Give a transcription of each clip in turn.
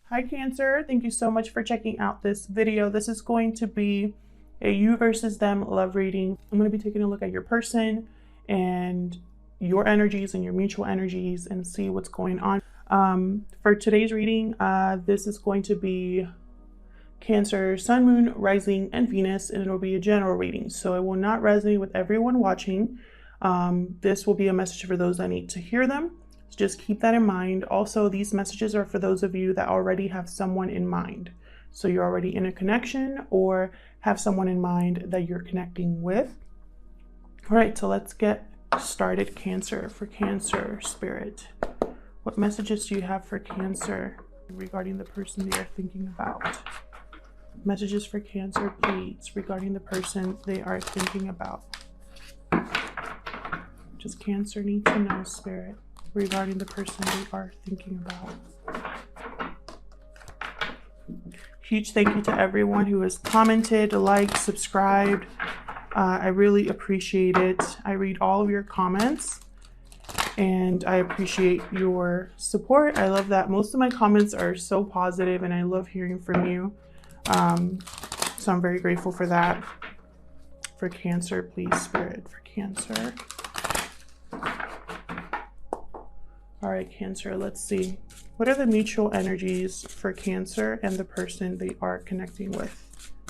Hi Cancer, thank you so much for checking out this video. This is going to be a you versus them love reading. I'm going to be taking a look at your person and your energies and your mutual energies and see what's going on. For today's reading, this is going to be Cancer, Sun, Moon, Rising, and Venus, and it'll be a general reading. So it will not resonate with everyone watching. This will be a message for those that need to hear them. So just keep that in mind. Also, these messages are for those of you that already have someone in mind. So you're already in a connection or have someone in mind that you're connecting with. All right, so let's get started. Cancer, for Cancer Spirit, what messages do you have for Cancer regarding the person they are thinking about? Messages for Cancer, please, regarding the person they are thinking about. Just Cancer need to know, Spirit, regarding the person they are thinking about. Huge thank you to everyone who has commented, liked, subscribed. I really appreciate it. I read all of your comments and I appreciate your support. I love that most of my comments are so positive and I love hearing from you. So I'm very grateful for that. For Cancer, please, Spirit, for Cancer. All right, Cancer, let's see. What are the mutual energies for Cancer and the person they are connecting with?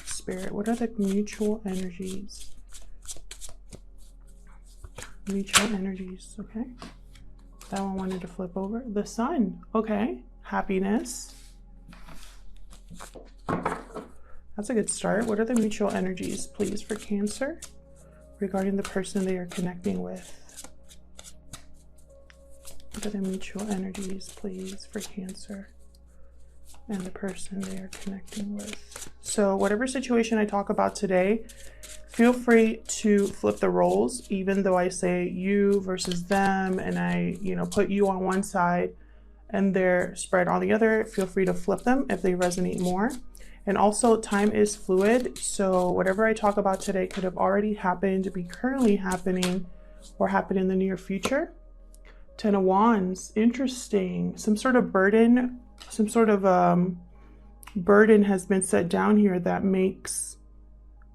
Spirit, what are the mutual energies? Mutual energies, okay. That one wanted to flip over. The Sun, okay. Happiness. That's a good start. What are the mutual energies, please, for Cancer regarding the person they are connecting with? What are the mutual energies, please, for Cancer and the person they are connecting with? So whatever situation I talk about today, feel free to flip the roles, even though I say you versus them and I, put you on one side and they're spread on the other. Feel free to flip them if they resonate more. And also, time is fluid, so whatever I talk about today could have already happened, be currently happening, or happen in the near future. 10 of Wands, interesting. Some sort of burden, burden has been set down here that makes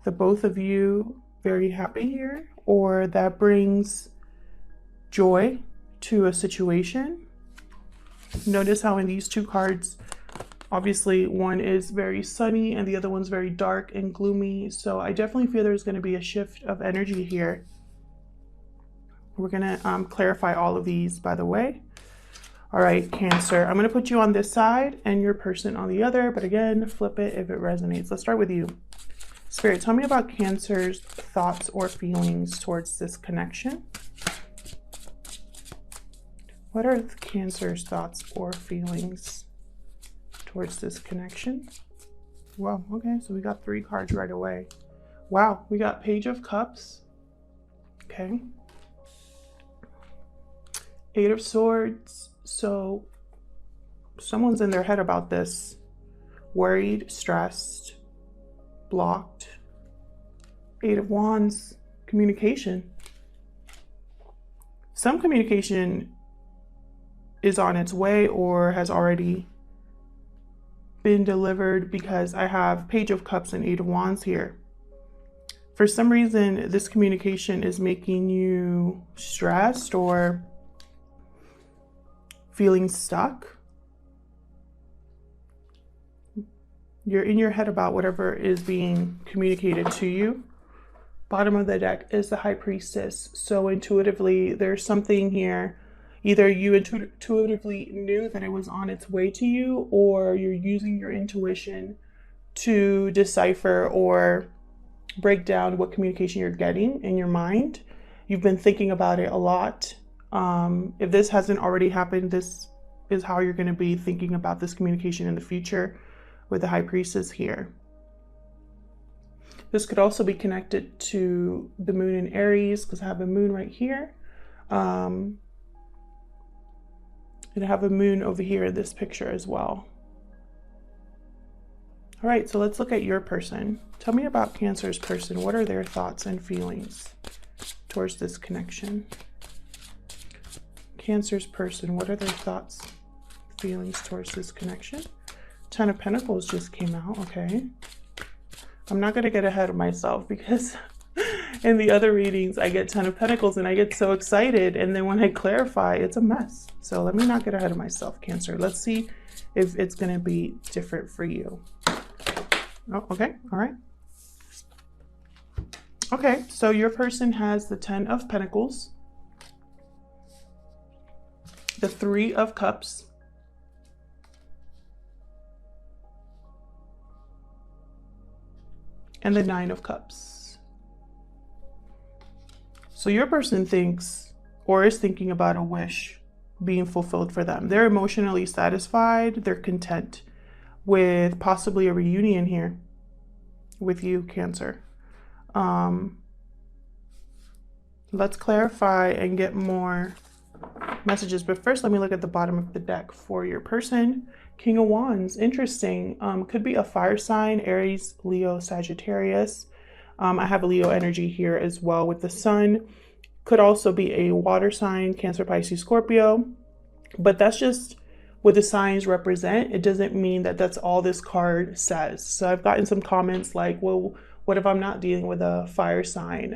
the both of you very happy here, or that brings joy to a situation. Notice how in these two cards, obviously one is very sunny and the other one's very dark and gloomy. So I definitely feel there's going to be a shift of energy here. We're going to clarify all of these, by the way. All right, Cancer, I'm going to put you on this side and your person on the other, but again, flip it if it resonates. Let's start with you. Spirit, tell me about Cancer's thoughts or feelings towards this connection. What are Cancer's thoughts or feelings towards this connection? Wow, okay, so we got 3 cards right away. Wow, we got Page of Cups. Okay. 8 of Swords. So someone's in their head about this. Worried, stressed, blocked. 8 of Wands. Communication. Some communication is on its way or has already been delivered, because I have Page of Cups and 8 of Wands here. For some reason, this communication is making you stressed or feeling stuck. You're in your head about whatever is being communicated to you. Bottom of the deck is the High Priestess. So intuitively, there's something here. Either you intuitively knew that it was on its way to you, or you're using your intuition to decipher or break down what communication you're getting in your mind. You've been thinking about it a lot. If this hasn't already happened, this is how you're going to be thinking about this communication in the future with the High Priestess here. This could also be connected to the Moon in Aries, because I have a Moon right here. And I have a Moon over here in this picture as well. All right, so let's look at your person. Tell me about Cancer's person. What are their thoughts and feelings towards this connection? Cancer's person, what are their thoughts, feelings towards this connection? Ten of Pentacles just came out. Okay. I'm not going to get ahead of myself because in the other readings, I get Ten of Pentacles and I get so excited. And then when I clarify, it's a mess. So let me not get ahead of myself, Cancer. Let's see if it's going to be different for you. Oh, okay. All right. Okay. So your person has the 10 of Pentacles, the 3 of Cups, and the 9 of Cups. So your person thinks or is thinking about a wish being fulfilled for them. They're emotionally satisfied. They're content with possibly a reunion here with you, Cancer. Let's clarify and get more messages. But first, let me look at the bottom of the deck for your person. King of Wands, interesting. Could be a fire sign, Aries, Leo, Sagittarius. I have a Leo energy here as well with the sun. Could also be a water sign, Cancer, Pisces, Scorpio. But that's just what the signs represent. It doesn't mean that that's all this card says. So I've gotten some comments like, well, what if I'm not dealing with a fire sign?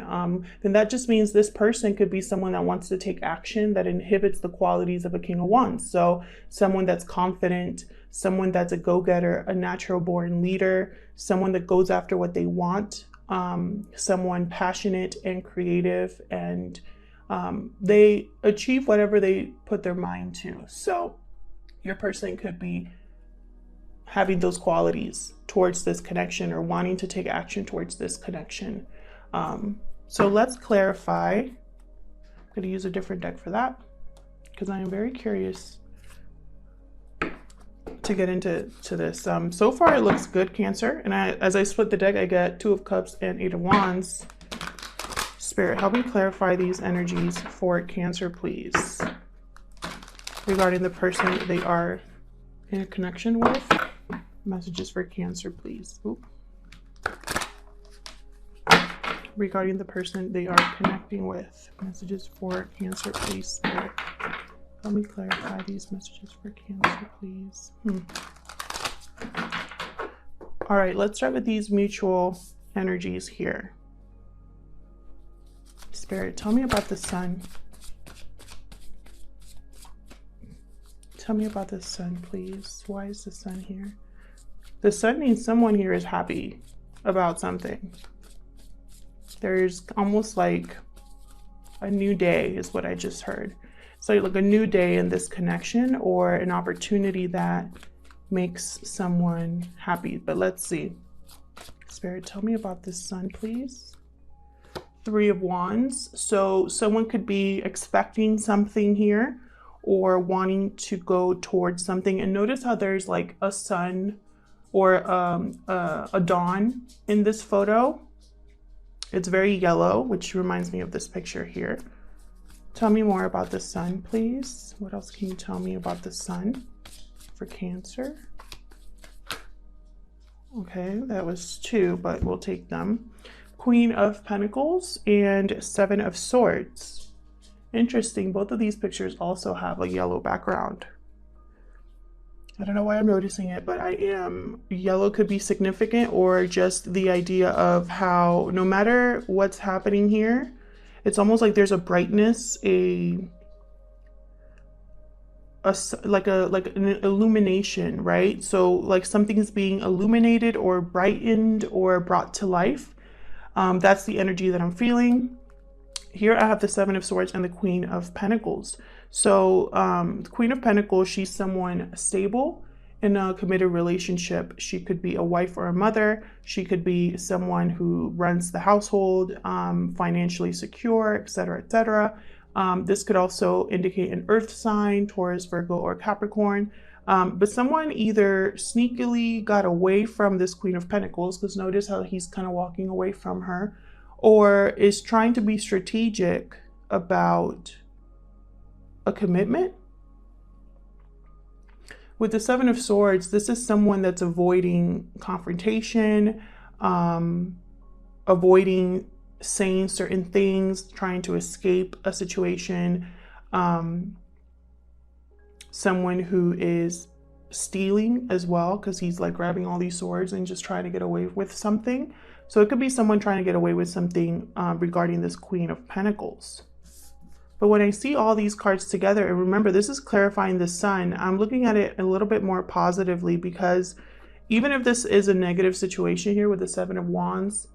Then that just means this person could be someone that wants to take action that inhibits the qualities of a King of Wands. So someone that's confident, someone that's a go-getter, a natural born leader, someone that goes after what they want, someone passionate and creative, and they achieve whatever they put their mind to. So your person could be having those qualities towards this connection or wanting to take action towards this connection. So let's clarify. I'm going to use a different deck for that because I am very curious to get into this. So far it looks good, Cancer. And as I split the deck, I get 2 of Cups and 8 of Wands. Spirit, help me clarify these energies for Cancer, please. Regarding the person they are in a connection with. Messages for Cancer, please. Oop. Regarding the person they are connecting with. Messages for Cancer, please. Spirit, help me clarify these messages for Cancer, please. All right, let's start with these mutual energies here. Spirit, tell me about the sun. Tell me about the sun, please. Why is the sun here? The sun means someone here is happy about something. There's almost like a new day is what I just heard. So like a new day in this connection or an opportunity that makes someone happy. But let's see. Spirit, tell me about this sun, please. 3 of Wands. So someone could be expecting something here or wanting to go towards something. And notice how there's like a sun or a dawn in this photo. It's very yellow, which reminds me of this picture here. Tell me more about the sun, please. What else can you tell me about the sun for Cancer? Okay, that was 2, but we'll take them. Queen of Pentacles and 7 of Swords. Interesting, both of these pictures also have a yellow background. I don't know why I'm noticing it, but yellow could be significant or just the idea of how no matter what's happening here, it's almost like there's a brightness, like an illumination, right? So like something's being illuminated or brightened or brought to life. That's the energy that I'm feeling. Here I have the 7 of Swords and the Queen of Pentacles. So the Queen of Pentacles, she's someone stable in a committed relationship. She could be a wife or a mother. She could be someone who runs the household, financially secure, etc., etc. This could also indicate an earth sign, Taurus, Virgo, or Capricorn. But someone either sneakily got away from this Queen of Pentacles, because notice how he's kind of walking away from her, or is trying to be strategic about a commitment. With the 7 of Swords, this is someone that's avoiding confrontation, avoiding saying certain things, trying to escape a situation. Someone who is stealing as well, because he's like grabbing all these swords and just trying to get away with something. So it could be someone trying to get away with something regarding this Queen of Pentacles. But when I see all these cards together, and remember, this is clarifying the Sun, I'm looking at it a little bit more positively, because even if this is a negative situation here with the Seven of Wands,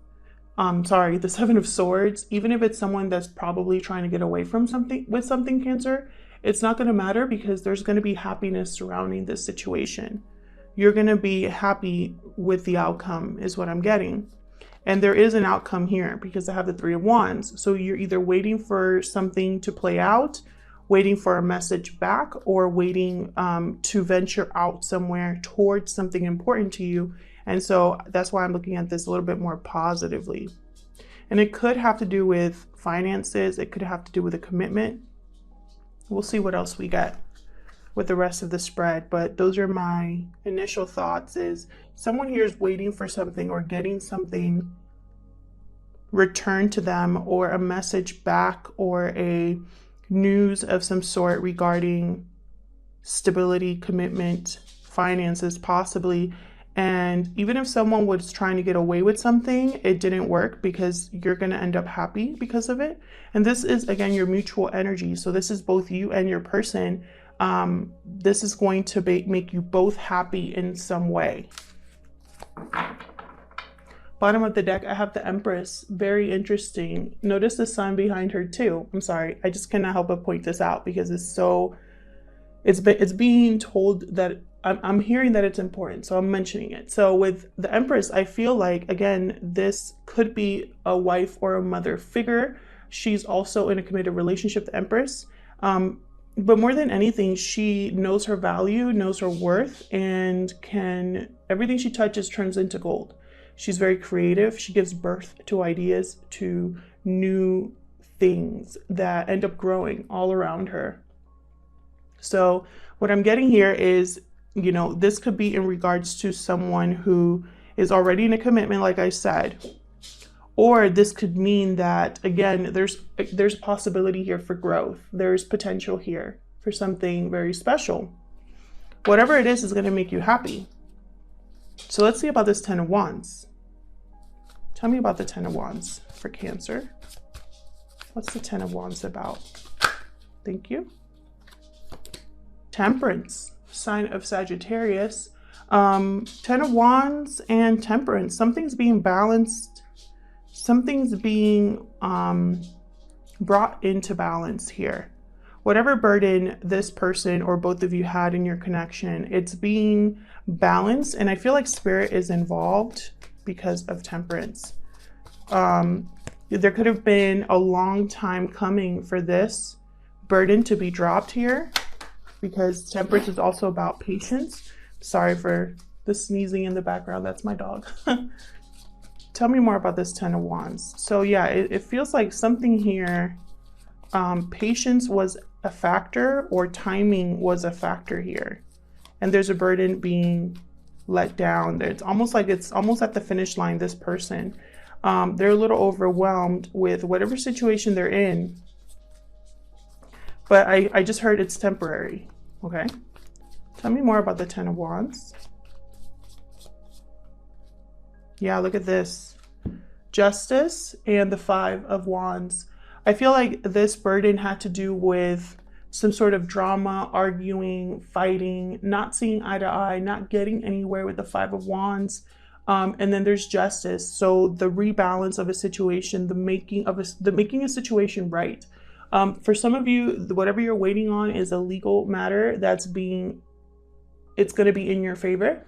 the Seven of Swords, even if it's someone that's probably trying to get away from something with something, Cancer, it's not going to matter, because there's going to be happiness surrounding this situation. You're going to be happy with the outcome is what I'm getting. And there is an outcome here, because I have the Three of Wands. So you're either waiting for something to play out, waiting for a message back, or waiting to venture out somewhere towards something important to you. And so that's why I'm looking at this a little bit more positively. And it could have to do with finances. It could have to do with a commitment. We'll see what else we get with the rest of the spread. But those are my initial thoughts, is someone here is waiting for something or getting something returned to them, or a message back, or a news of some sort regarding stability, commitment, finances possibly. And even if someone was trying to get away with something, it didn't work, because you're going to end up happy because of it. And this is, again, your mutual energy. So this is both you and your person. This is going to make you both happy in some way. Bottom of the deck, I have the Empress. Very interesting. Notice the Sun behind her too. I'm sorry, I just cannot help but point this out, because it's being told that I'm hearing that it's important, so I'm mentioning it. So with the Empress, I feel like, again, this could be a wife or a mother figure. She's also in a committed relationship, the Empress. But more than anything, she knows her value, knows her worth, and everything she touches turns into gold. She's very creative. She gives birth to ideas, to new things that end up growing all around her. So what I'm getting here is, this could be in regards to someone who is already in a commitment, like I said, or this could mean that, again, there's a possibility here for growth. There's potential here for something very special. Whatever it is going to make you happy. So let's see about this Ten of Wands. Tell me about the Ten of Wands for Cancer. What's the Ten of Wands about? Thank you. Temperance, sign of Sagittarius. Ten of Wands and Temperance. Something's being balanced. Something's being brought into balance here. Whatever burden this person or both of you had in your connection, it's being balanced. And I feel like Spirit is involved because of Temperance. There could have been a long time coming for this burden to be dropped here, because Temperance is also about patience. Sorry for the sneezing in the background. That's my dog. Tell me more about this Ten of Wands. So yeah, it feels like something here, patience was a factor, or timing was a factor here. And there's a burden being let down. It's almost at the finish line, this person. They're a little overwhelmed with whatever situation they're in. But I just heard it's temporary, okay? Tell me more about the Ten of Wands. Yeah, look at this. Justice and the Five of Wands. I feel like this burden had to do with some sort of drama, arguing, fighting, not seeing eye to eye, not getting anywhere with the Five of Wands. And then there's justice. So the rebalance of a situation, the making a situation right. For some of you, whatever you're waiting on is a legal matter it's going to be in your favor.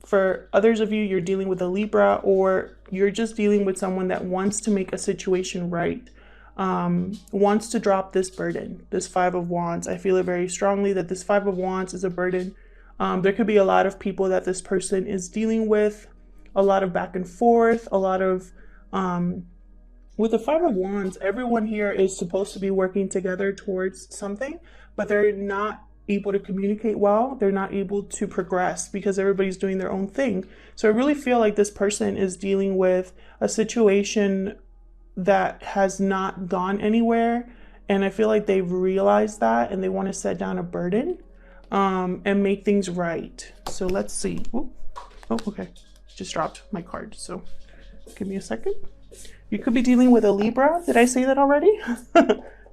For others of you, you're dealing with a Libra, or you're just dealing with someone that wants to make a situation right, wants to drop this burden, this Five of Wands. I feel it very strongly that this Five of Wands is a burden. There could be a lot of people that this person is dealing with, a lot of back and forth, a lot of, with the Five of Wands, everyone here is supposed to be working together towards something, but they're not able to communicate well. They're not able to progress because everybody's doing their own thing. So I really feel like this person is dealing with a situation that has not gone anywhere. And I feel like they've realized that and they want to set down a burden. and make things right. So let's see. Ooh. Oh, okay. Just dropped my card. So give me a second. You could be dealing with a Libra. Did I say that already?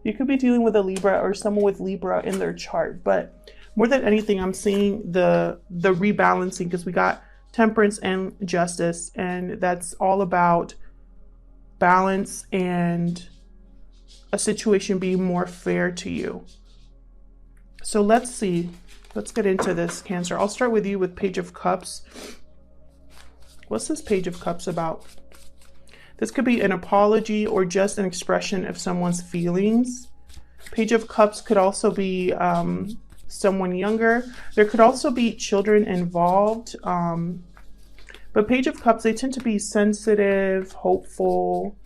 You could be dealing with a Libra or someone with Libra in their chart. But more than anything, I'm seeing the rebalancing, because we got Temperance and Justice, and that's all about balance and a situation being more fair to you. So let's see. Let's get into this, Cancer. I'll start with you with Page of Cups. What's this Page of Cups about? This could be an apology or just an expression of someone's feelings. Page of Cups could also be someone younger. There could also be children involved. But Page of Cups, they tend to be sensitive, hopeful,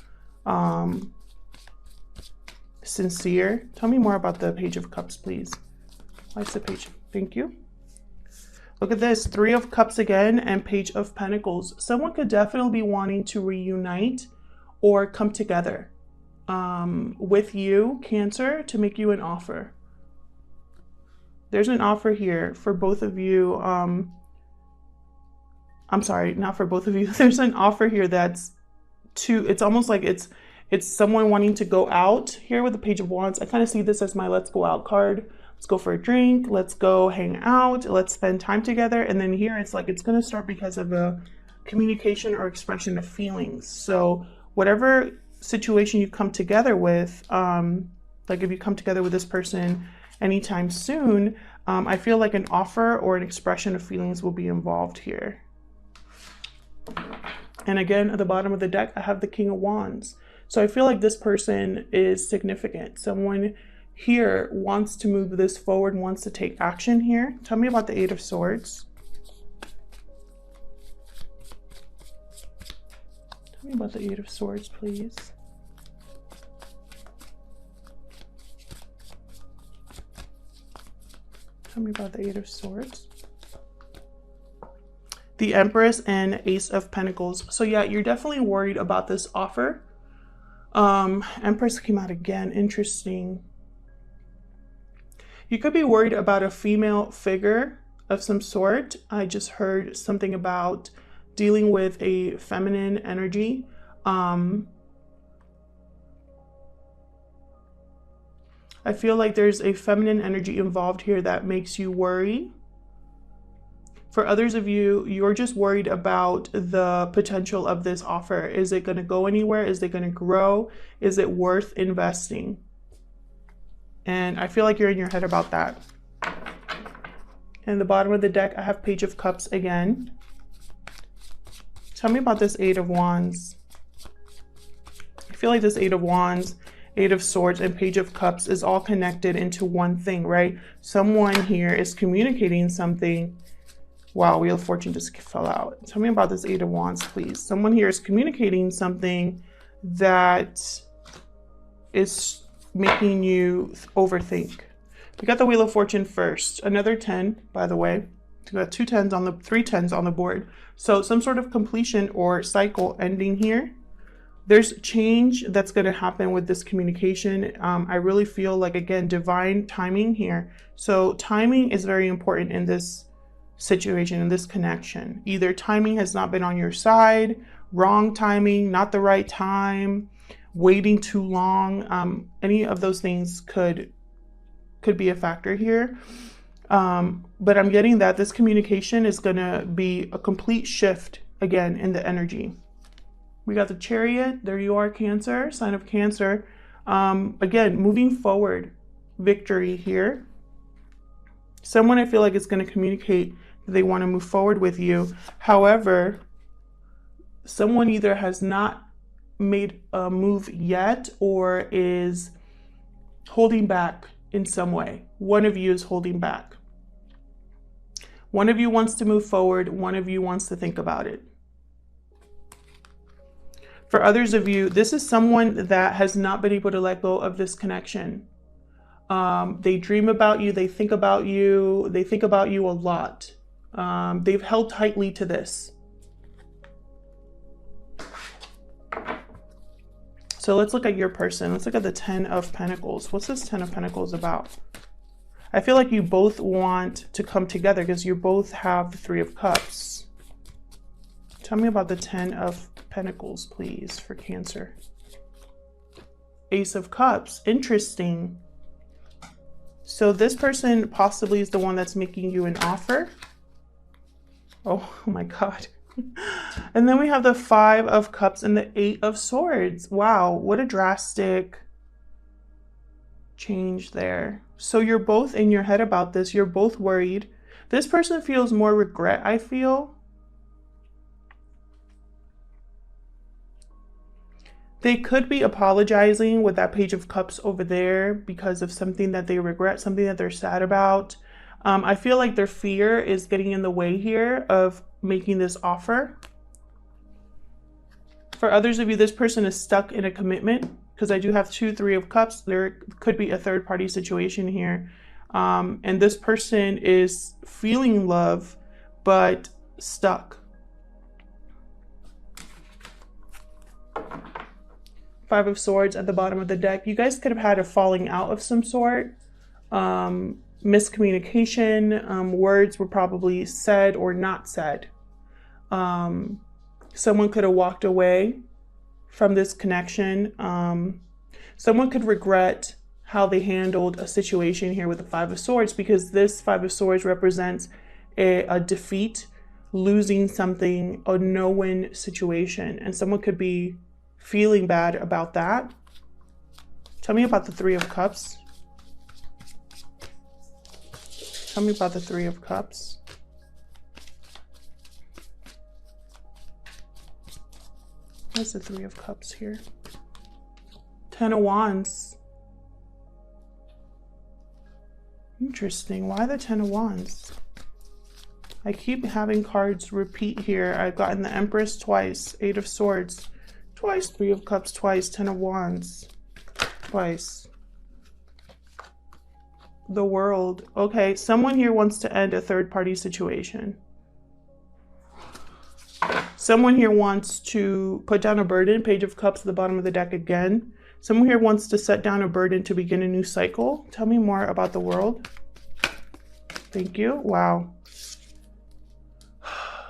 sincere. Tell me more about the Page of Cups, please. Why is the page? Thank you. Look at this, Three of Cups again, and Page of Pentacles. Someone could definitely be wanting to reunite or come together with you, Cancer, to make you an offer. There's an offer here for both of you. I'm sorry, not for both of you. There's an offer here that's it's almost like it's someone wanting to go out here with the Page of Wands. I kind of see this as my let's go out card. Let's go for a drink. Let's go hang out. Let's spend time together. And then here it's like it's going to start because of a communication or expression of feelings. So whatever situation you come together with, like if you come together with this person anytime soon, I feel like an offer or an expression of feelings will be involved here. And again, at the bottom of the deck, I have the King of Wands. So I feel like this person is significant. Someone here wants to move this forward, wants to take action here. Tell me about the Eight of Swords. Tell me about the Eight of Swords, please. Tell me about the Eight of Swords. The Empress and Ace of Pentacles. So yeah, you're definitely worried about this offer. Empress came out again. Interesting. You could be worried about a female figure of some sort. I just heard something about dealing with a feminine energy. I feel like there's a feminine energy involved here that makes you worry. For others of you, you're just worried about the potential of this offer. Is it going to go anywhere? Is it going to grow? Is it worth investing? And I feel like you're in your head about that. And the bottom of the deck, I have Page of Cups again. Tell me about this Eight of Wands. I feel like this Eight of Wands, Eight of Swords, and Page of Cups is all connected into one thing, right? Someone here is communicating something. Wow, Wheel of Fortune just fell out. Tell me about this Eight of Wands, please. Someone here is communicating something that is making you overthink. We got the Wheel of Fortune first. Another 10, by the way. We got three 10s on the board. So some sort of completion or cycle ending here. There's change that's going to happen with this communication. I really feel like, again, divine timing here. So timing is very important in this situation, in this connection. Either timing has not been on your side, wrong timing, not the right time, waiting too long. Any of those things could be a factor here. But I'm getting that this communication is going to be a complete shift again in the energy. We got the Chariot. There you are, Cancer, sign of Cancer. Again, moving forward, victory here. Someone I feel like is going to communicate that they want to move forward with you. However, someone either has not made a move yet or is holding back in some way. One of you is holding back. One of you wants to move forward. One of you wants to think about it. For others of you, this is someone that has not been able to let go of this connection. They dream about you. They think about you. They think about you a lot. They've held tightly to this. So let's look at your person. Let's look at the 10 of Pentacles. What's this 10 of Pentacles about? I feel like you both want to come together because you both have the Three of Cups. Tell me about the Ten of Pentacles, please, for Cancer. Ace of Cups. Interesting. So this person possibly is the one that's making you an offer. Oh my God. And then we have the Five of Cups and the Eight of Swords. Wow, what a drastic change there. So you're both in your head about this. You're both worried. This person feels more regret, I feel. They could be apologizing with that Page of Cups over there because of something that they regret, something that they're sad about. I feel like their fear is getting in the way here of making this offer. For others of you, this person is stuck in a commitment because I do have two Three of Cups. There could be a third party situation here. And this person is feeling love, but stuck. Five of Swords at the bottom of the deck. You guys could have had a falling out of some sort. Miscommunication. Words were probably said or not said. Someone could have walked away from this connection. Someone could regret how they handled a situation here with the Five of Swords, because this Five of Swords represents a defeat, losing something, a no-win situation. And someone could be feeling bad about that. Tell me about the Three of Cups. Tell me about the Three of Cups. What's the Three of Cups here? Ten of Wands. Interesting. Why the Ten of Wands? I keep having cards repeat here. I've gotten the Empress twice, Eight of Swords twice, Three of Cups twice, Ten of Wands twice. The World. Okay, someone here wants to end a third-party situation. Someone here wants to put down a burden, Page of Cups at the bottom of the deck again. Someone here wants to set down a burden to begin a new cycle. Tell me more about the World. Thank you. Wow.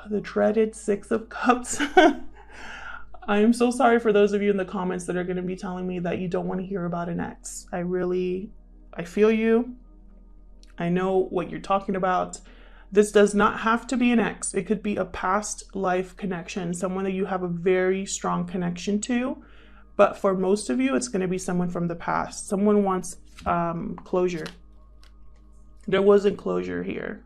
The dreaded Six of Cups. I am so sorry for those of you in the comments that are going to be telling me that you don't want to hear about an ex. I feel you. I know what you're talking about. This does not have to be an ex. It could be a past life connection, someone that you have a very strong connection to. But for most of you, it's going to be someone from the past. Someone wants closure. There wasn't closure here.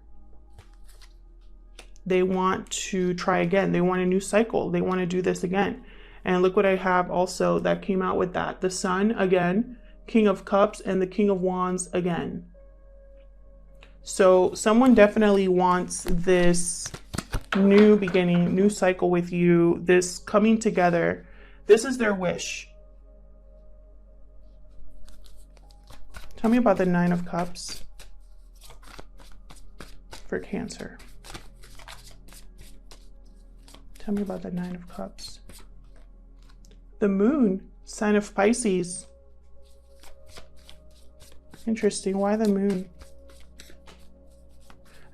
They want to try again. They want a new cycle. They want to do this again. And look what I have also that came out with that. The Sun again, King of Cups, and the King of Wands again. So someone definitely wants this new beginning, new cycle with you, this coming together. This is their wish. Tell me about the Nine of Cups for Cancer. Tell me about the Nine of Cups. The Moon, sign of Pisces. Interesting. Why the Moon?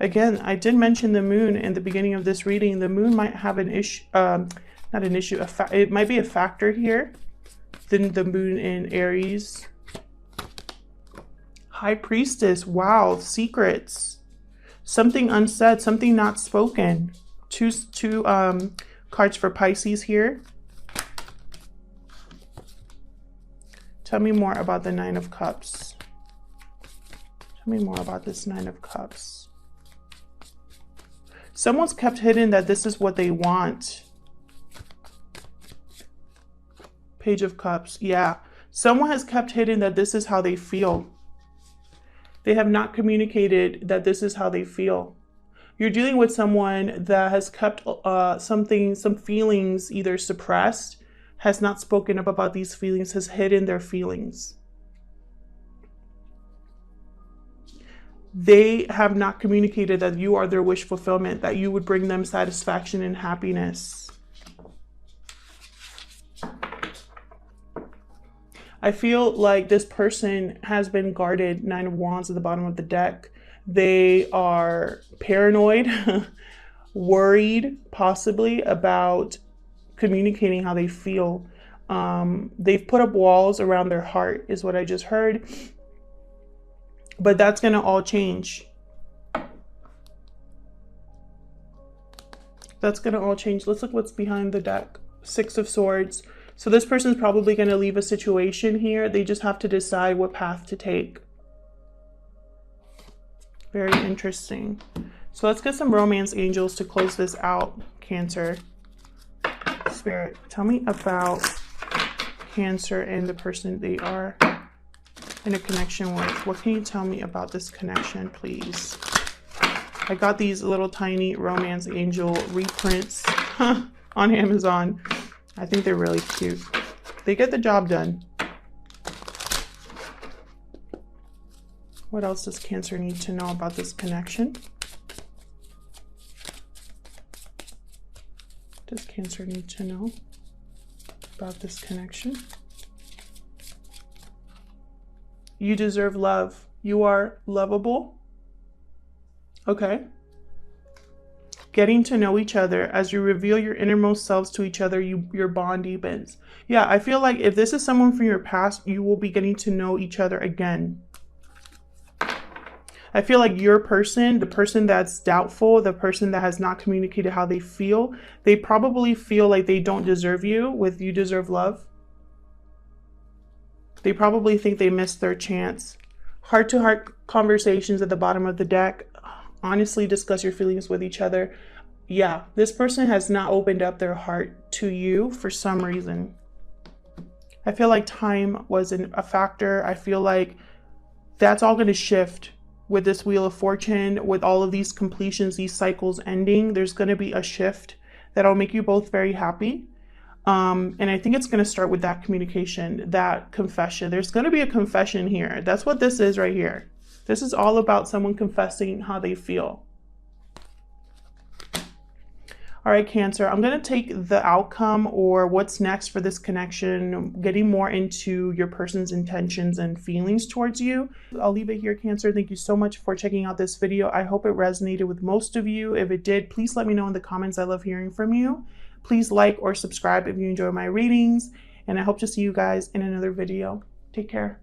Again, I did mention the Moon in the beginning of this reading. The Moon might have an issue, not an issue, it might be a factor here. Then the Moon in Aries. High Priestess. Wow, secrets. Something unsaid, something not spoken. Two cards for Pisces here. Tell me more about the Nine of Cups. Tell me more about this Nine of Cups. Someone's kept hidden that this is what they want. Page of Cups. Yeah. Someone has kept hidden that this is how they feel. They have not communicated that this is how they feel. You're dealing with someone that has kept some feelings either suppressed, has not spoken up about these feelings, has hidden their feelings. They have not communicated that you are their wish fulfillment, that you would bring them satisfaction and happiness. I feel like this person has been guarded. 9 of Wands at the bottom of the deck. They are paranoid, worried possibly about communicating how they feel. They've put up walls around their heart is what I just heard. But that's going to all change. That's going to all change. Let's look what's behind the deck. 6 of Swords. So this person's probably going to leave a situation here. They just have to decide what path to take. Very interesting. So let's get some romance angels to close this out, Cancer. Spirit, tell me about Cancer and the person they are in a connection with. What can you tell me about this connection, please? I got these little tiny romance angel reprints on Amazon. I think they're really cute. They get the job done. What else does Cancer need to know about this connection? Does Cancer need to know about this connection? You deserve love. You are lovable. Okay. Getting to know each other. As you reveal your innermost selves to each other, your bond deepens. Yeah, I feel like if this is someone from your past, you will be getting to know each other again. I feel like your person, the person that's doubtful, the person that has not communicated how they feel, they probably feel like they don't deserve you with you deserve love. They probably think they missed their chance. Heart-to-heart conversations at the bottom of the deck. Honestly discuss your feelings with each other. Yeah, this person has not opened up their heart to you for some reason. I feel like time wasn't a factor. I feel like that's all going to shift with this Wheel of Fortune, with all of these completions, these cycles ending. There's going to be a shift that'll make you both very happy. And I think it's going to start with that communication, that confession. There's going to be a confession here. That's what this is right here. This is all about someone confessing how they feel. All right, Cancer, I'm going to take the outcome or what's next for this connection, getting more into your person's intentions and feelings towards you. I'll leave it here, Cancer. Thank you so much for checking out this video. I hope it resonated with most of you. If it did, please let me know in the comments. I love hearing from you. Please like or subscribe if you enjoy my readings, and I hope to see you guys in another video. Take care.